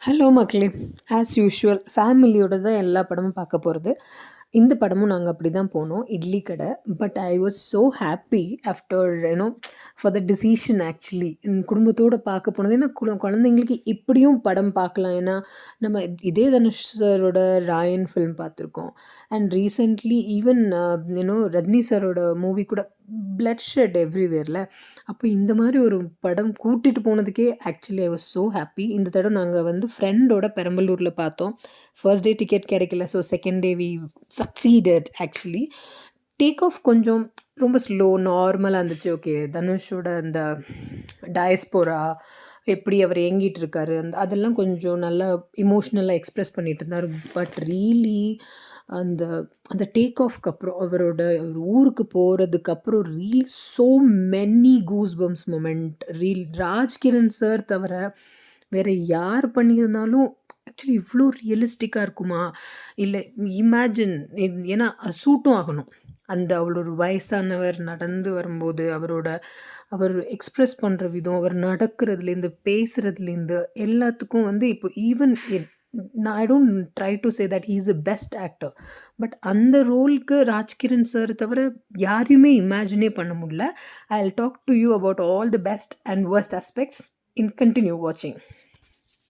Hello மக்களே! As usual ஃபேமிலியோட தான் எல்லா படமும் பார்க்க போறது. இந்த படமும் நாங்க அப்படி தான் போனோம். இட்லி கடை. But I was so happy after for the decision actually. குடும்பத்தோட பார்க்க போனது. ஏன்னா குழந்தைங்களுக்கு இப்படியும் படம் பார்க்கலாம். ஏன்னா நம்ம இதே தனுஷ் சாரோட ராயன் ஃபிலிம் பார்த்துருக்கோம். அண்ட் ரீசென்ட்லி ஈவன் ரஜினி சாரோட மூவி கூட பிளட் ஷெட் எவ்ரிவேர்ல. அப்போ இந்த மாதிரி ஒரு படம் கூட்டிட்டு போனதுக்கே actually I was so happy. இந்த தடவ நாங்க வந்து ஃப்ரெண்டோட பெரம்பலூர்ல பார்த்தோம். ஃபர்ஸ்ட் டே டிக்கெட் கிடைக்கல. So second day we succeeded actually. Take off கொஞ்சம் ரொம்ப ஸ்லோ நார்மலா இருந்துச்சு. ஓகே, தனுஷோட அந்த டயஸ்போரா எப்படி அவர் ஏங்கிட்டு இருக்காரு, அதெல்லாம் கொஞ்சம் நல்லா எமோஷ்னலாக எக்ஸ்பிரஸ் பண்ணிட்டு இருந்தார். பட் ரியலி அந்த அந்த டேக் ஆஃப்க்கு அப்புறம் அவரோட ஊருக்கு போகிறதுக்கு அப்புறம் really so many goose bumps moment. Rajkiran sir தவிர வேறு யார் பண்ணியிருந்தாலும் ஆக்சுவலி இவ்வளோ ரியலிஸ்டிக்காக இருக்குமா? இல்லை இமேஜின். ஏன்னா சூட்டும் ஆகணும். அந்த அவளோட வயசானவர் நடந்து வரும்போது அவர் எக்ஸ்பிரஸ் பண்ணுற விதம், அவர் நடக்கிறதுலேருந்து பேசுகிறதுலேருந்து எல்லாத்துக்கும் வந்து இப்போ ஈவன் நான் I don't try to say that he is the best actor. But அந்த ரோலுக்கு ராஜ்கிரண் சார் தவிர யாரையுமே இமேஜினே பண்ண முடியல. I will talk to you about all the best and worst aspects in continue வாட்சிங்.